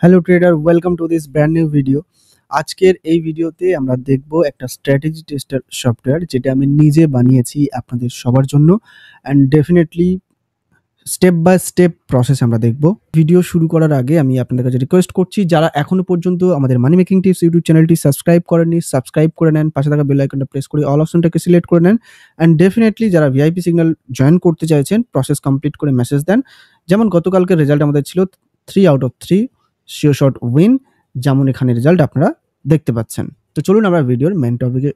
Hello trader, welcome to this brand new video. আজকের এই ভিডিওতে আমরা দেখব একটা স্ট্র্যাটেজি টেস্টার সফটওয়্যার, যেটা আমি নিজে বানিয়েছি আপনাদের সবার জন্য। And definitely step by step process আমরা দেখব। ভিডিও শুরু করার আগে আমি আপনাদের কাছে রিকোয়েস্ট করছি, যারা এখনো পর্যন্ত আমাদের মানি মেকিং টিপস ইউটিউব চ্যানেলটি সাবস্ক্রাইব করেননি, সাবস্ক্রাইব করে নেন, পাশে থাকা বেল আইকনটা প্রেস করে অল অপশনটাকে সিলেক্ট করে নেন। অ্যান্ড ডেফিনেটলি যারা ভিআইপি সিগন্যাল জয়েন করতে চাইছেন, প্রসেস কমপ্লিট করে মেসেজ দেন। যেমন গতকালকে রেজাল্ট আমাদের ছিল 3 out of 3 sure shot win, যেমন এখানে রেজাল্ট আপনারা দেখতে পাচ্ছেন। তো চলুন আমরা ভিডিওর মেন টপিকে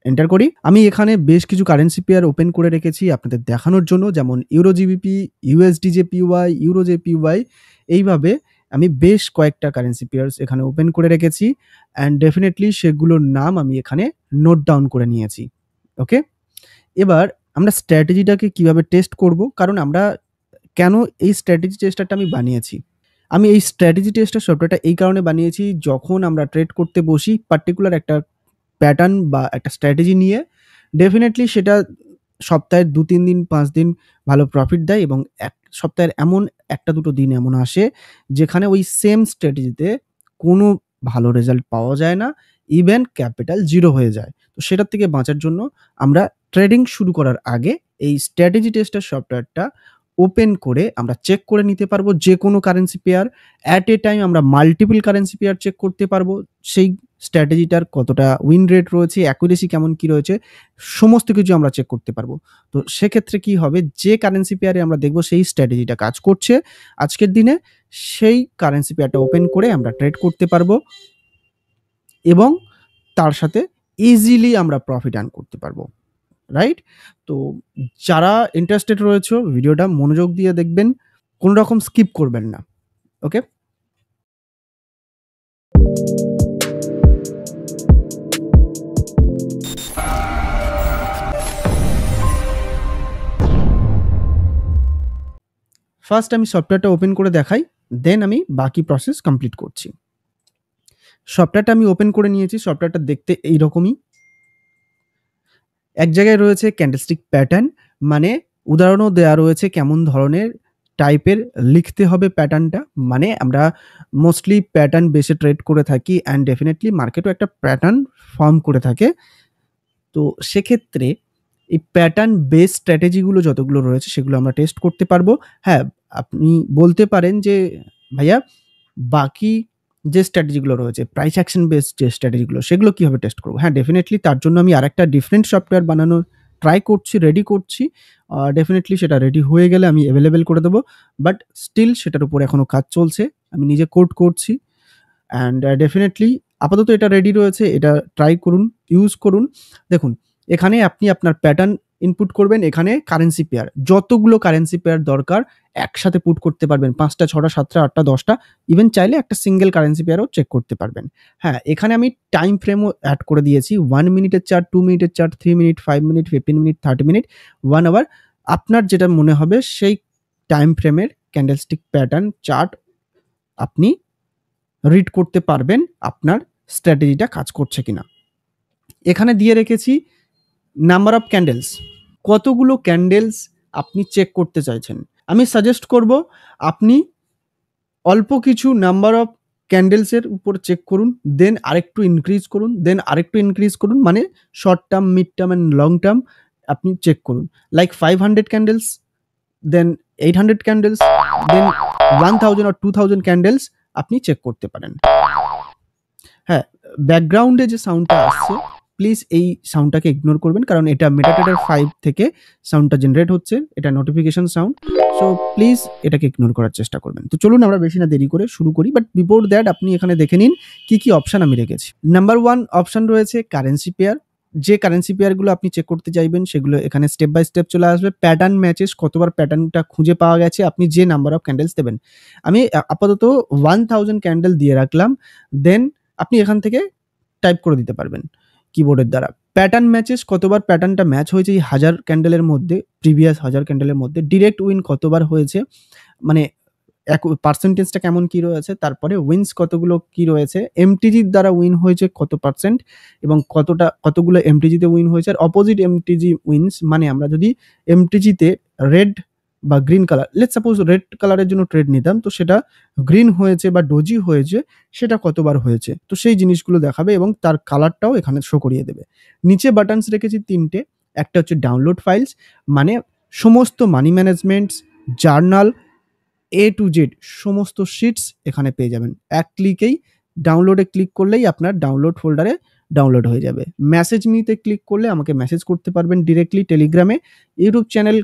এন্টার করি। আমি এখানে বেশ কিছু কারেন্সি পেয়ার ওপেন করে রেখেছি আপনাদের দেখানোর জন্য, যেমন euro GBP, USD JPY, euro JPY. এইভাবে আমি বেশ কয়েকটা কারেন্সি পেয়ার্স এখানে ওপেন করে রেখেছি। অ্যান্ড ডেফিনেটলি সেগুলোর নাম আমি এখানে নোট ডাউন করে নিয়েছি। ওকে, এবার আমরা স্ট্র্যাটেজিটাকে কিভাবে টেস্ট করব, কারণ আমরা কেন এই স্ট্র্যাটেজি টেস্টারটা আমি বানিয়েছি। আমি এই স্ট্র্যাটেজি টেস্টার সফটওয়্যারটা এই কারণে বানিয়েছি, যখন আমরা ট্রেড করতে বসি পার্টিকুলার একটা প্যাটার্ন বা একটা স্ট্র্যাটেজি নিয়ে, ডেফিনেটলি সেটা সপ্তাহে ২-৩ দিন ৫ দিন ভালো প্রফিট দেয়, এবং এক সপ্তাহের এমন ১-২ দিন এমন আসে যেখানে ওই সেম স্ট্র্যাটেজিতে কোনো ভালো রেজাল্ট পাওয়া যায় না, ইভেন ক্যাপিটাল জিরো হয়ে যায়। তো সেটার থেকে বাঁচার জন্য আমরা ট্রেডিং শুরু করার আগে এই স্ট্র্যাটেজি টেস্টার সফটওয়্যারটা ওপেন করে আমরা চেক করে নিতে পারবো যে কোনো currency pair. At a time আমরা মাল্টিপল কারেন্সি পেয়ার চেক করতে পারবো, সেই স্ট্র্যাটেজিটার কতটা উইন রেট রয়েছে, অ্যাকুরেসি কেমন কি রয়েছে, সমস্ত কিছু আমরা চেক করতে পারবো। তো সেক্ষেত্রে কি হবে, যে কারেন্সি পেয়ারে আমরা দেখবো সেই স্ট্র্যাটেজিটা কাজ করছে আজকের দিনে, সেই কারেন্সি পেয়ারটা ওপেন করে আমরা ট্রেড করতে পারবো, এবং তার সাথে ইজিলি আমরা প্রফিট আর্ন করতে পারবো। রাইট? তো যারা ইন্টারেস্টেড রয়েছে ভিডিওটা মনোযোগ দিয়ে দেখবেন, কোনো রকম স্কিপ করবেন না। ওকে, ফার্স্ট আমি সফটওয়্যারটা ওপেন করে দেখাই, দেন আমি বাকি প্রসেস কমপ্লিট করছি। সফটওয়্যারটা আমি ওপেন করে নিয়েছি। সফটওয়্যারটা দেখতে এইরকমই। এক জায়গায় রয়েছে ক্যান্ডেলস্টিক প্যাটার্ন, মানে উদাহরণও দেওয়া রয়েছে কেমন ধরনের টাইপের লিখতে হবে প্যাটার্নটা। মানে আমরা মোস্টলি প্যাটার্ন বেসে ট্রেড করে থাকি, অ্যান্ড ডেফিনেটলি মার্কেটও একটা প্যাটার্ন ফর্ম করে থাকে। তো সেক্ষেত্রে এই প্যাটার্ন বেস স্ট্র্যাটেজিগুলো যতগুলো রয়েছে সেগুলো আমরা টেস্ট করতে পারবো। হ্যাঁ, আপনি বলতে পারেন যে ভাইয়া বাকি যে স্ট্র্যাটেজিগুলো রয়েছে, প্রাইস অ্যাকশন বেসড যে স্ট্র্যাটেজিগুলো, সেগুলো কিভাবে টেস্ট করবো? হ্যাঁ, ডেফিনেটলি তার জন্য আমি আরেকটা ডিফারেন্ট সফটওয়্যার বানানোর ট্রাই করছি, রেডি করছি। ডেফিনেটলি সেটা রেডি হয়ে গেলে আমি অ্যাভেলেবেল করে দেবো। বাট স্টিল সেটার উপর এখনো কাজ চলছে, আমি নিজে কোড করছি। অ্যান্ড ডেফিনেটলি আপাতত এটা রেডি রয়েছে, এটা ট্রাই করুন, ইউজ করুন। দেখুন, এখানে আপনি আপনার প্যাটার্ন ইনপুট করবেন, এখানে কারেন্সি পেয়ার, যতগুলো কারেন্সি পেয়ার দরকার একসাথে পুট করতে পারবেন, ৫টা, ৬টা, ৭টা, ৮টা, 10টা, ইভেন চাইলে একটা সিঙ্গেল কারেন্সি পেয়ারও চেক করতে পারবেন। হ্যাঁ, এখানে আমি টাইম ফ্রেমও অ্যাড করে দিয়েছি, 1 মিনিটের চার্ট, 2 মিনিটের chart, 3 minute, 5 minute, 15 minute, 30 minute, 1 hour. আপনার যেটা মনে হবে সেই টাইম ফ্রেমের ক্যান্ডেলস্টিক প্যাটার্ন চার্ট আপনি রিড করতে পারবেন আপনার স্ট্র্যাটেজিটা কাজ করছে কিনা। এখানে দিয়ে রেখেছি নাম্বার অফ ক্যান্ডেলস, কতগুলো ক্যান্ডেলস আপনি চেক করতে চাইছেন। আমি সাজেস্ট করব আপনি অল্প কিছু নাম্বার অফ ক্যান্ডেলসের উপর চেক করুন, দেন আরেকটু ইনক্রিজ করুন, দেন আরেকটু ইনক্রিজ করুন, মানে short term, mid term and long term আপনি চেক করুন। Like 500 candles, then 800 candles, then 1000 or 2000 candles আপনি চেক করতে পারেন। হ্যাঁ, ব্যাকগ্রাউন্ডে যে সাউন্ডটা আসছে প্লিজ এই সাউন্ডটাকে ইগনোর করবেন, কারণ এটা মেটাট্রেডার 5 থেকে সাউন্ডটা জেনারেট হচ্ছে, এটা নোটিফিকেশন সাউন্ড। সো প্লিজ এটাকে ইগনোর করার চেষ্টা করবেন। তো চলুন আমরা বেশি না দেরি করে শুরু করি, বাট বিফোর দ্যাট আপনি এখানে দেখে নিন কি কি অপশন আমি রেখেছি। নাম্বার 1 অপশন রয়েছে কারেন্সি পেয়ার। যে কারেন্সি পেয়ারগুলো আপনি চেক করতে চাইবেন সেগুলো এখানে স্টেপ বাই স্টেপ চলে আসবে। প্যাটার্ন ম্যাচেস, কতবার প্যাটার্নটা খুঁজে পাওয়া গেছে, আপনি যে নাম্বার অফ ক্যান্ডেলস দেবেন। আমি আপাতত 1000 ক্যান্ডেল দিয়ে রাখলাম, দেন আপনি এখান থেকে টাইপ করে দিতে পারবেন কিবোর্ডের দ্বারা। প্যাটার্ন ম্যাচেস, কতবার প্যাটার্নটা ম্যাচ হয়েছে এই 1000 ক্যান্ডেলের মধ্যে, প্রিভিয়াস 1000 ক্যান্ডেলের মধ্যে। ডিরেক্ট উইন কতবার হয়েছে, মানে পার্সেন্টেজটা কেমন কি রয়েছে, তারপরে উইনস কতগুলো কি রয়েছে, এমটিজির দ্বারা উইন হয়েছে কত পার্সেন্ট, এবং কতগুলো এমটিজিতে উইন হয়েছে, আর অপোজিট এমটিজি উইনস, মানে আমরা যদি এমটিজিতে রেড বা green colour, let's suppose red কালারের জন্য ট্রেড নিতাম, তো সেটা গ্রিন হয়েছে বা ডোজি হয়েছে সেটা কতবার হয়েছে, তো সেই জিনিসগুলো দেখাবে এবং তার কালারটাও এখানে শো করিয়ে দেবে। নিচে বাটনস রেখেছি ৩টে। একটা হচ্ছে ডাউনলোড ফাইলস, মানে সমস্ত মানি ম্যানেজমেন্টস, জার্নাল, টু জেড সমস্ত শিটস এখানে পেয়ে যাবেন। এক ক্লিকেই ডাউনলোডে ক্লিক করলেই আপনার ডাউনলোড ফোল্ডারে ডাউনলোড হয়ে যাবে। মেসেজ মিতে ক্লিক করলে আমাকে মেসেজ করতে পারবেন ডিরেক্টলি টেলিগ্রামে। ইউটিউব চ্যানেল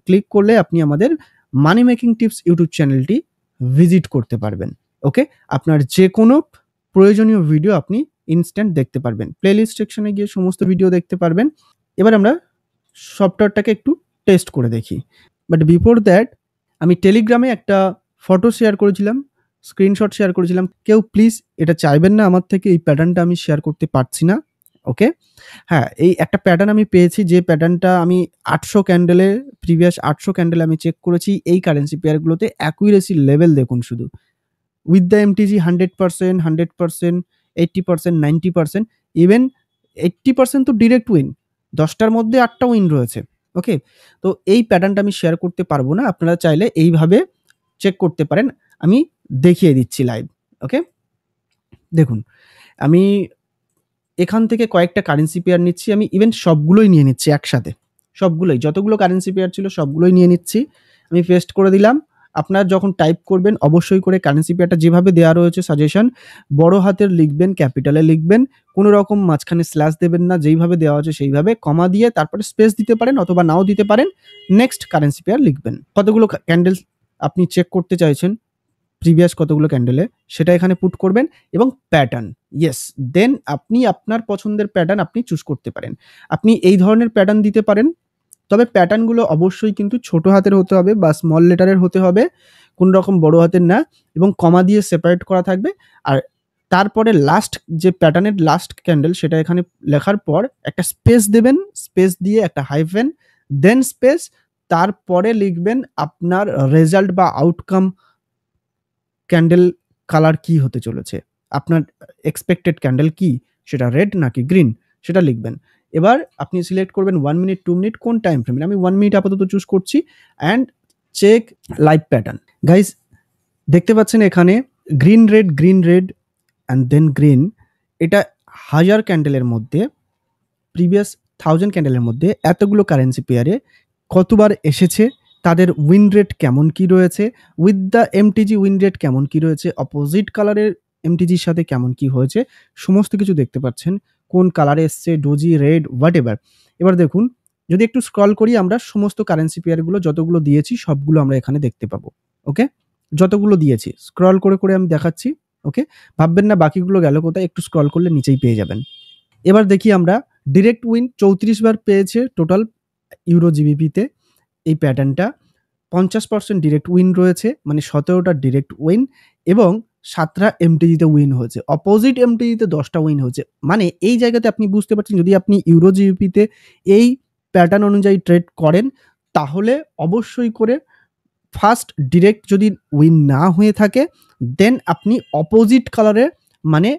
ক্লিক করলে আপনি আমাদের মানি মেকিং টিপস ইউটিউব চ্যানেলটি ভিজিট করতে পারবেন। ওকে, আপনার যে কোনো প্রয়োজনীয় ভিডিও আপনি ইনস্ট্যান্ট দেখতে পারবেন। প্লেলিস্ট সেকশনে গিয়ে সমস্ত ভিডিও দেখতে পারবেন। এবার আমরা সফটওয়্যারটাকে একটু টেস্ট করে দেখি, বাট বিফোর দ্যাট আমি টেলিগ্রামে একটা ফটো শেয়ার করেছিলাম, স্ক্রিনশট শেয়ার করেছিলাম। কেউ প্লিজ এটা চাইবেন না আমার থেকে, এই প্যাটার্নটা আমি শেয়ার করতে পারছি না। ওকে, হ্যাঁ, এই একটা প্যাটার্ন আমি পেয়েছি, যে প্যাটার্নটা আমি ৮০০ ক্যান্ডেলে, প্রিভিয়াস ৮০০ ক্যান্ডেলে আমি চেক করেছি। এই কারেন্সি পেয়ারগুলোতে অ্যাকুরেসি লেভেল দেখুন শুধু। উইথ দ্য এমটিজি 100%, 100%, 80%, 90%, ইভেন 80% তো ডিরেক্ট উইন। ১০টার মধ্যে ৮টা উইন রয়েছে। ওকে, তো এই প্যাটার্নটা আমি শেয়ার করতে পারবো না, আপনারা চাইলে এইভাবে চেক করতে পারেন। আমি দেখিয়ে দিচ্ছি লাইভ। ওকে, দেখুন আমি এখান থেকে কয়েকটা কারেন্সি পেয়ার নিচ্ছি, আমি ইভেন সবগুলোই নিয়ে নিচ্ছি একসাথে। সবগুলোই, যতগুলো কারেন্সি পেয়ার ছিল সবগুলোই নিয়ে নিচ্ছি। আমি পেস্ট করে দিলাম। আপনারা যখন টাইপ করবেন অবশ্যই করে কারেন্সি পেয়ারটা যেভাবে দেওয়া রয়েছে সাজেশন, বড় হাতের লিখবেন, ক্যাপিটালে লিখবেন, কোনো রকম মাঝখানে স্ল্যাশ দেবেন না, যেইভাবে দেওয়া আছে সেইভাবে কমা দিয়ে তারপরে স্পেস দিতে পারেন অথবা নাও দিতে পারেন। নেক্সট কারেন্সি পেয়ার লিখবেন। কতগুলো ক্যান্ডেলস আপনি চেক করতে চাইছেন, প্রিভিয়াস কতগুলো ক্যান্ডেলে, সেটা এখানে পুট করবেন এবং প্যাটার্ন, ইয়েস, দেন আপনি আপনার পছন্দের প্যাটার্ন আপনি চুজ করতে পারেন। আপনি এই ধরনের প্যাটার্ন দিতে পারেন, তবে প্যাটার্নগুলো অবশ্যই কিন্তু ছোট হাতের হতে হবে বা স্মল লেটারের হতে হবে, কোন রকম বড় হাতের না, এবং কমা দিয়ে সেপারেট করা থাকবে। আর তারপরে লাস্ট যে প্যাটার্নের লাস্ট ক্যান্ডেল সেটা এখানে লেখার পর একটা স্পেস দেবেন, স্পেস দিয়ে একটা হাইফেন, দেন স্পেস, তারপরে লিখবেন আপনার রেজাল্ট বা আউটকাম ক্যান্ডেল কালার কি হতে চলেছে, আপনার এক্সপেক্টেড ক্যান্ডেল কি, সেটা রেড নাকি গ্রিন, সেটা লিখবেন। এবার আপনি সিলেক্ট করবেন 1 মিনিট, 2 মিনিট, কোন টাইম ফ্রেমে। আমি 1 মিনিট আপাতত চুজ করছি and check live pattern. Guys দেখতে পাচ্ছেন এখানে green red and then green. এটা 1000 ক্যান্ডেলের মধ্যে, প্রিভিয়াস 1000 ক্যান্ডেলের মধ্যে এতগুলো কারেন্সি পেয়ারে কতবার এসেছে, তাদের উইন রেট কেমন কি রয়েছে, with the MTG win rate কেমন কি রয়েছে, অপোজিট কালারের এমটিজির সাথে কেমন কি হয়েছে, সমস্ত কিছু দেখতে পাচ্ছেন। কোন কালারে এসছে, ডোজি, রেড, হোয়াট এভার। এবার দেখুন, যদি একটু স্ক্রল করি আমরা সমস্ত কারেন্সি পেয়ারগুলো যতগুলো দিয়েছি সবগুলো আমরা এখানে দেখতে পাবো। ওকে, যতগুলো দিয়েছি স্ক্রল করে করে আমি দেখাচ্ছি। ওকে, ভাববেন না বাকিগুলো গেল কোথায়, একটু স্ক্রল করলে নিচেই পেয়ে যাবেন। এবার দেখি আমরা ডিরেক্ট উইন 34 বার পেয়েছে টোটাল ইউরো জিবিপিতে এই প্যাটার্নটা। 50% ডিরেক্ট উইন রয়েছে, মানে 17টা ডিরেক্ট উইন এবং 7টা এমটিজিতে উইন হয়েছে। অপোজিট এমটিজিতে 10টা উইন হয়েছে। মানে এই জায়গাতে আপনি বুঝতে পারছেন, যদি আপনি ইউরো জিবিপিতে এই প্যাটার্ন অনুযায়ী ট্রেড করেন তাহলে অবশ্যই করে ফার্স্ট ডিরেক্ট যদি উইন না হয়ে থাকে, দেন আপনি অপোজিট কালারে, মানে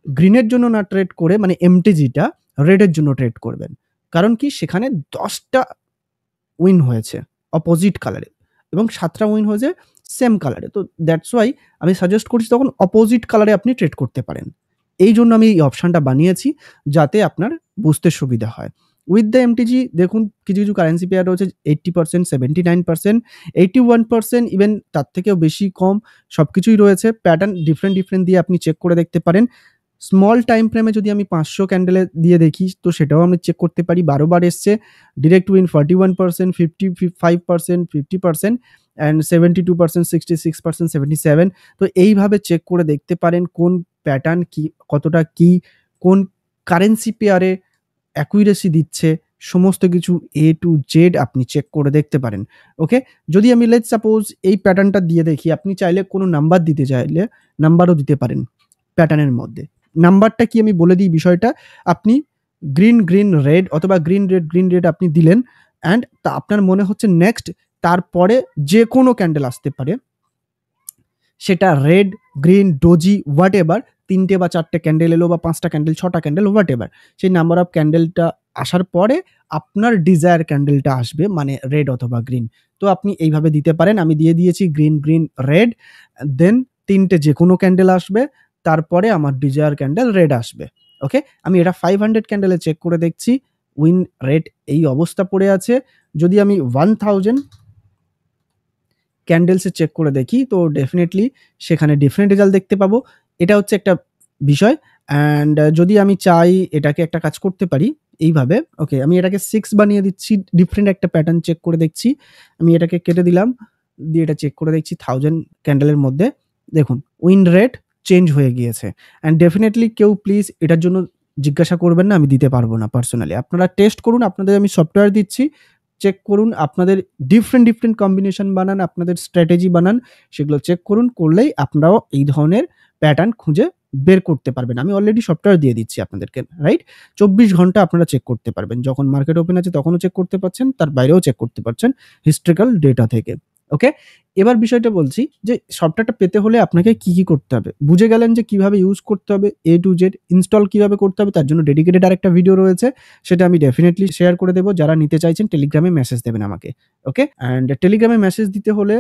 গ্রিনের জন্য না ট্রেড করে, মানে এমটিজিটা রেডের জন্য ট্রেড করবেন। কারণ কি, সেখানে 10টা উইন হয়েছে অপোজিট কালারে এবং 7টা উইন হয়েছে সেম কালারে। তো দ্যাটস ওয়াই আমি সাজেস্ট করছি তখন অপোজিট কালারে আপনি ট্রেড করতে পারেন। এই জন্য আমি এই অপশানটা বানিয়েছি, যাতে আপনার বুঝতে সুবিধা হয়। উইথ দ্য এমটিজি দেখুন কিছু কিছু কারেন্সি পেয়ার রয়েছে 80%, 79%, 81%, ইভেন তার থেকেও বেশি কম সব কিছুই রয়েছে। প্যাটার্ন ডিফারেন্ট দিয়ে আপনি চেক করে দেখতে পারেন। স্মল টাইম ফ্রেমে যদি আমি 500 ক্যান্ডেলে দিয়ে দেখি তো সেটাও আমি চেক করতে পারি। 12 বার এসছে, ডিরেক্ট উইন 41%, 55%, 50% অ্যান্ড 72%, 66%, 77। তো এইভাবে চেক করে দেখতে পারেন কোন প্যাটার্ন কি, কতটা কি, কোন কারেন্সি পেয়ারে অ্যাকুরেসি দিচ্ছে, সমস্ত কিছু টু জেড আপনি চেক করে দেখতে পারেন। ওকে, যদি আমি লেটস সাপোজ এই প্যাটার্নটা দিয়ে দেখি, আপনি চাইলে কোনো নাম্বার দিতে চাইলে নাম্বারও দিতে পারেন প্যাটার্নের মধ্যে। নাম্বারটা কি আমি বলে দিই বিষয়টা। আপনি গ্রিন রেড অথবা গ্রিন রেড আপনি দিলেন অ্যান্ড তা আপনার মনে হচ্ছে নেক্সট তারপরে যে কোনো ক্যান্ডেল আসতে পারে, সেটা red, green, doji, what ever, 3টে বা 4টে ক্যান্ডেল এলো বা 5টা ক্যান্ডেল, 6টা ক্যান্ডেল, হোয়াটএভার। সেই নাম্বার অফ ক্যান্ডেলটা আসার পরে আপনার ডিজায়ার ক্যান্ডেলটা আসবে, মানে রেড অথবা গ্রিন। তো আপনি এইভাবে দিতে পারেন। আমি দিয়ে দিয়েছি গ্রিন, গ্রিন, রেড, দেন 3টে যেকোনো ক্যান্ডেল আসবে, তারপরে আমার ডিজায়ার ক্যান্ডেল রেড আসবে। ওকে? আমি এটা 500 ক্যান্ডেলে চেক করে দেখছি। উইন রেট এই অবস্থা পড়ে আছে। যদি আমি 1000 ক্যান্ডেলসে চেক করে দেখি, তো ডেফিনিটলি সেখানে ডিফারেন্ট রেজাল্ট দেখতে পাবো। এটা হচ্ছে একটা বিষয়। অ্যান্ড যদি আমি চাই এটাকে একটা কাজ করতে পারি এইভাবে। ওকে, আমি এটাকে 6 বানিয়ে দিচ্ছি, ডিফারেন্ট একটা প্যাটার্ন চেক করে দেখছি। আমি এটাকে কেটে দিলাম, দিয়ে এটা চেক করে দেখছি 1000 ক্যান্ডেলের মধ্যে। দেখুন উইন রেট চেঞ্জ হয়ে গিয়েছে। অ্যান্ড ডেফিনিটলি কেউ প্লিজ এটার জন্য জিজ্ঞাসা করবেন না, আমি দিতে পারবো না পার্সোনালি। আপনারা টেস্ট করুন, আপনাদের আমি সফটওয়্যার দিচ্ছি, চেক করুন, আপনাদের ডিফারেন্ট কম্বিনেশন বানান, আপনাদের স্ট্র্যাটেজি বানান, সেগুলো চেক করুন, করলেই আপনারাও এই ধরনের প্যাটার্ন খুঁজে বের করতে পারবেন। আমি অলরেডি সফটওয়্যার দিয়ে দিচ্ছি আপনাদেরকে, রাইট? 24 ঘন্টা আপনারা চেক করতে পারবেন। যখন মার্কেট ওপেন আছে তখনও চেক করতে পারছেন, তার বাইরেও চেক করতে পারছেন হিস্ট্রিক্যাল ডেটা থেকে। ওকে? এবার বিষয়টা বলছি যে সফটওয়্যারটা পেতে হলে আপনাকে কি করতে হবে? বুঝে গেলেন যে কিভাবে ইউজ করতে হবে A to Z, ইনস্টল কিভাবে করতে হবে তার জন্য ডেডিকেটেড আরেকটা ভিডিও রয়েছে। সেটা আমি ডেফিনিটলি শেয়ার করে দেব। যারা নিতে চাইছেন টেলিগ্রামে মেসেজ দেবেন আমাকে। ওকে? অ্যান্ড টেলিগ্রামে মেসেজ দিতে হলে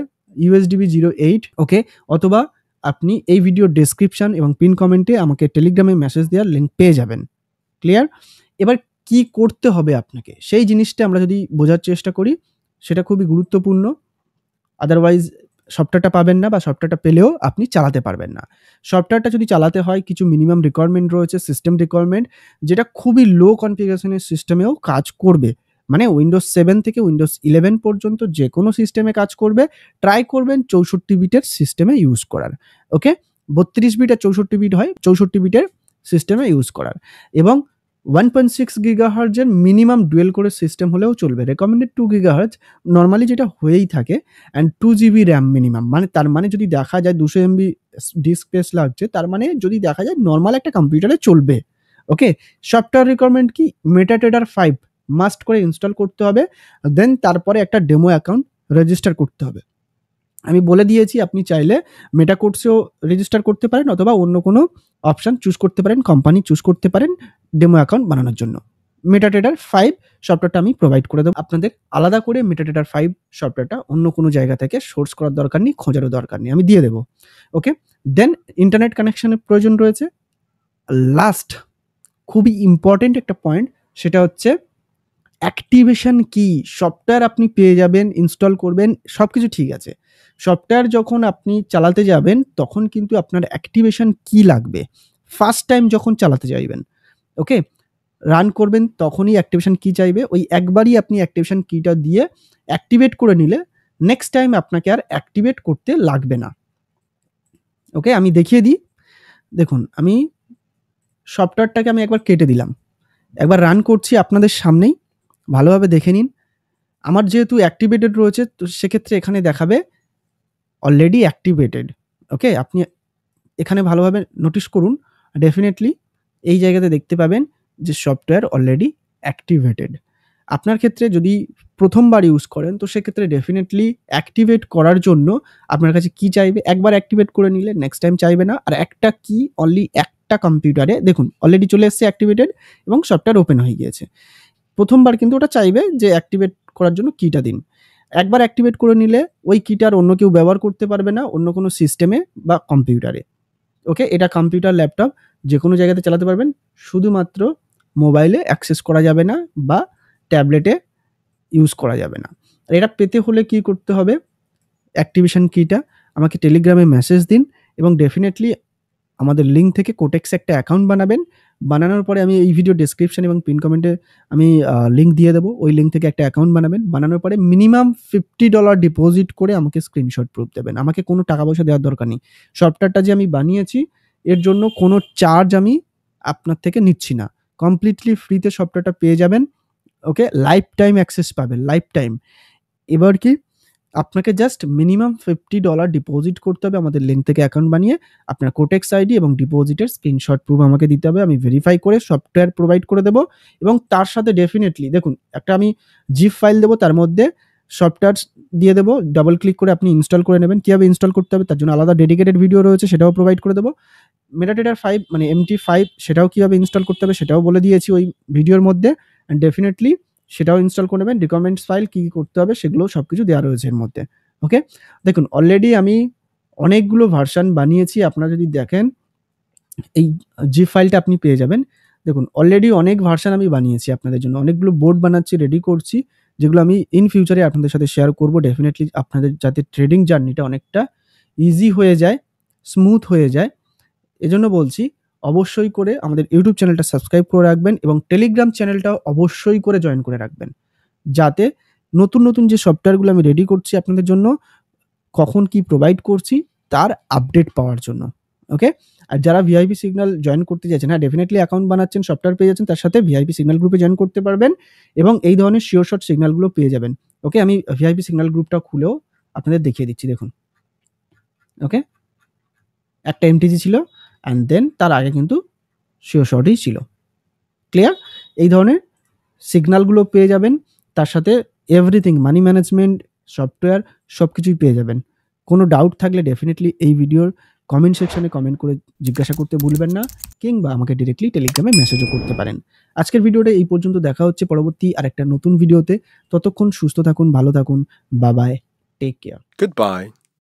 USDB 08, ওকে? অথবা আপনি এই ভিডিওর ডেসক্রিপশন এবং পিন কমেন্টে আমাকে টেলিগ্রামে মেসেজ দেওয়ার লিঙ্ক পেয়ে যাবেন। ক্লিয়ার? এবার কি করতে হবে আপনাকে? সেই জিনিসটা আমরা যদি বোঝার চেষ্টা করি, সেটা খুবই গুরুত্বপূর্ণ। আদারওয়াইজ সফটওয়্যারটা পাবেন না, বা সফটওয়্যারটা পেলেও আপনি চালাতে পারবেন না। সফটওয়্যারটা যদি চালাতে হয় কিছু মিনিমাম রিকোয়ারমেন্ট রয়েছে, সিস্টেম রিকোয়ারমেন্ট, যেটা খুবই লো কনফিগারেশনের সিস্টেমেও কাজ করবে। মানে উইন্ডোজ 7 থেকে উইন্ডোজ 11 পর্যন্ত যেকোনো সিস্টেমে কাজ করবে। ট্রাই করবেন 64 বিটের সিস্টেমে ইউজ করার। ওকে? 32 বিট আর 64 বিট হয়, 64 বিটের সিস্টেমে ইউজ করার। এবং 1.6 গিগাহার্টজ এর মিনিমাম ডুয়েল কোরের সিস্টেম হলেও চলবে। রেকমেন্ডেড 2 গিগাহার্টজ নরমালি যেটা হয়েই থাকে, অ্যান্ড 2 জিবি র্যাম মিনিমাম। মানে তার মানে যদি দেখা যায় 200 এমবি ডিস্ক স্পেস লাগছে, তার মানে যদি দেখা যায় নরমাল একটা কম্পিউটারে চলবে। ওকে? সফটওয়্যার রিকোয়ারমেন্ট কি? মেটাট্রেডার 5 মাস্ট করে ইনস্টল করতে হবে। দেন তারপরে একটা ডেমো অ্যাকাউন্ট রেজিস্টার করতে হবে। আমি বলে দিয়েছি আপনি চাইলে মেটাকোডসেও রেজিস্টার করতে পারেন, অথবা অন্য কোনো অপশন চুজ করতে পারেন, কোম্পানি চুজ করতে পারেন ডেমো অ্যাকাউন্ট বানানোর জন্য। মেটাট্রেডার 5 সফটওয়্যারটা আমি প্রোভাইড করে দেবো আপনাদের। আলাদা করে মেটাট্রেডার 5 সফটওয়্যারটা অন্য কোনো জায়গা থেকে সোর্স করার দরকার নেই, খোঁজারও দরকার নেই, আমি দিয়ে দেবো। ওকে? দেন ইন্টারনেট কানেকশনের প্রয়োজন রয়েছে। লাস্ট খুবই ইম্পর্টেন্ট একটা পয়েন্ট, সেটা হচ্ছে অ্যাক্টিভেশন কি। সফটওয়্যার আপনি পেয়ে যাবেন, ইনস্টল করবেন, সবকিছু ঠিক আছে। সফটওয়্যার যখন আপনি চালাতে যাবেন তখন কিন্তু আপনার অ্যাক্টিভেশন কি লাগবে। ফার্স্ট টাইম যখন চালাতে যাইবেন, ওকে? রান করবেন তখনই অ্যাক্টিভেশন কি চাইবে। ওই একবারই আপনি অ্যাক্টিভেশন কিটা দিয়ে অ্যাক্টিভেট করে নিলে নেক্সট টাইম আপনাকে আর অ্যাক্টিভেট করতে লাগবে না। ওকে? আমি দেখিয়ে দিই। দেখুন আমি সফটওয়্যারটাকে আমি একবার কেটে দিলাম। একবার রান করছি আপনাদের সামনেই, ভালোভাবে দেখে নিন। আমার যেহেতু অ্যাক্টিভেটেড রয়েছে, তো সেক্ষেত্রে এখানে দেখাবে অলরেডি অ্যাক্টিভেটেড। ওকে? আপনি এখানে ভালোভাবে নোটিস করুন। ডেফিনিটলি এই জায়গাতে দেখতে পাবেন যে সফটওয়্যার অলরেডি অ্যাক্টিভেটেড। আপনার ক্ষেত্রে যদি প্রথমবার ইউজ করেন, তো সেক্ষেত্রে ডেফিনিটলি অ্যাক্টিভেট করার জন্য আপনার কাছে কি চাইবে, একবার অ্যাক্টিভেট করে নিলে নেক্সট টাইম চাইবে না। আর একটা কি অনলি একটা কম্পিউটারে দেখুন অলরেডি চলে এসছে অ্যাক্টিভেটেড, এবং সফটওয়্যার ওপেন হয়ে গিয়েছে। প্রথমবার কিন্তু ওটা চাইবে যে অ্যাক্টিভেট করার জন্য কিটা দিন। একবার অ্যাক্টিভেট করে নিলে ওই কিটা আর অন্য কেউ ব্যবহার করতে পারবে না, অন্য কোনো সিস্টেমে বা কম্পিউটারে। ওকে? এটা কম্পিউটার, ল্যাপটপ যেকোনো জায়গাতে চালাতে পারবেন। শুধুমাত্র মোবাইলে অ্যাক্সেস করা যাবে না, বা ট্যাবলেটে ইউজ করা যাবে না। আর এটা পেতে হলে কি করতে হবে? অ্যাক্টিভেশন কিটা আমাকে টেলিগ্রামে মেসেজ দিন, এবং ডেফিনিটলি আমাদের লিঙ্ক থেকে কোটেক্সে একটা অ্যাকাউন্ট বানাবেন। বানানোর পরে আমি এই ভিডিও ডেসক্রিপশন এবং পিন কমেন্টে আমি লিঙ্ক দিয়ে দেবো। ওই লিঙ্ক থেকে একটা অ্যাকাউন্ট বানাবেন। বানানোর পরে মিনিমাম $50 ডিপোজিট করে আমাকে স্ক্রিনশট প্রুফ দেবেন। আমাকে কোনো টাকা পয়সা দেওয়ার দরকার নেই। সফটওয়্যারটা যে আমি বানিয়েছি এর জন্য কোনো চার্জ আমি আপনার থেকে নিচ্ছি না। কমপ্লিটলি ফ্রিতে সফটওয়্যারটা পেয়ে যাবেন। ওকে? লাইফ টাইম অ্যাক্সেস পাবেন, লাইফ টাইম। এবার কি আপনাকে জাস্ট মিনিমাম $50 ডিপোজিট করতে হবে আমাদের লিঙ্ক থেকে অ্যাকাউন্ট বানিয়ে। আপনার কোটেক্স আইডি এবং ডিপোজিটের স্ক্রিনশট প্রুফ আমাকে দিতে হবে। আমি ভেরিফাই করে সফটওয়্যার প্রোভাইড করে দেবো, এবং তার সাথে ডেফিনিটলি দেখুন একটা আমি জিপ ফাইল দেবো, তার মধ্যে সফটওয়্যার দিয়ে দেবো। ডাবল ক্লিক করে আপনি ইনস্টল করে নেবেন। কীভাবে ইনস্টল করতে হবে তার জন্য আলাদা ডেডিকেটেড ভিডিও রয়েছে, সেটাও প্রোভাইড করে দেবো। মেটাডেটার 5 মানে MT5 সেটাও কিভাবে ইনস্টল করতে হবে সেটাও বলে দিয়েছি ওই ভিডিওর মধ্যে। অ্যান্ড ডেফিনিটলি সেটাও ইনস্টল করে নেবেন। রিকোয়ারমেন্টস ফাইল কি করতে হবে সেগুলো সবকিছু দেওয়া রয়েছে এর মধ্যে। ওকে? দেখুন অলরেডি আমি অনেকগুলো ভার্সন বানিয়েছি। আপনারা যদি দেখেন এই জিপ ফাইলটা আপনি পেয়ে যাবেন। দেখুন অলরেডি অনেক ভার্সন আমি বানিয়েছি আপনাদের জন্য। অনেকগুলো বোর্ড বানাচ্ছি, রেডি করছি। যেগুলো আমি ইন ফিউচারে আপনাদের সাথে শেয়ার করব। ডেফিনিটলি আপনাদের যাতে ট্রেডিং জার্নিটা অনেকটা ইজি হয়ে যায়, স্মুথ হয়ে যায়। এজন্য বলছি অবশ্যই করে আমাদের ইউটিউব চ্যানেলটা সাবস্ক্রাইব করে রাখবেন এবং টেলিগ্রাম চ্যানেলটাও অবশ্যই করে জয়েন করে রাখবেন। যাতে নতুন যে সফটওয়্যারগুলো আমি রেডি করছি আপনাদের জন্য, কখন কি প্রোভাইড করছি তার আপডেট পাওয়ার জন্য। ওকে? আর যারা ভিআইপি সিগন্যাল জয়েন করতে চাইছেন, হ্যাঁ ডেফিনিটলি অ্যাকাউন্ট বানাচ্ছেন, সফটওয়্যার পেয়ে যাচ্ছেন, তার সাথে ভিআইপি সিগন্যাল গ্রুপে জয়েন করতে পারবেন এবং এই ধরনের শিওর শট সিগন্যালগুলো পেয়ে যাবেন। ওকে? আমি ভিআইপি সিগন্যাল গ্রুপটা খুলেও আপনাদের দেখিয়ে দিচ্ছি দেখুন। ওকে? একটা এমটিজি ছিল অ্যান্ড দেন তার আগে কিন্তু শিওর শটই ছিল। ক্লিয়ার? এই ধরনের সিগন্যালগুলো পেয়ে যাবেন। তার সাথে এভরিথিং মানি ম্যানেজমেন্ট, সফটওয়্যার সবকিছুই পেয়ে যাবেন। কোনো ডাউট থাকলে ডেফিনিটলি এই ভিডিওর কমেন্ট সেকশনে কমেন্ট করে জিজ্ঞাসা করতে ভুলবেন না কিংবা আমাকে ডিরেক্টলি টেলিগ্রামে মেসেজও করতে পারেন। আজকের ভিডিওটা এই পর্যন্ত। দেখা হচ্ছে পরবর্তী আরেকটা নতুন ভিডিওতে। ততক্ষণ সুস্থ থাকুন, ভালো থাকুন। Bye bye. Take care. Goodbye.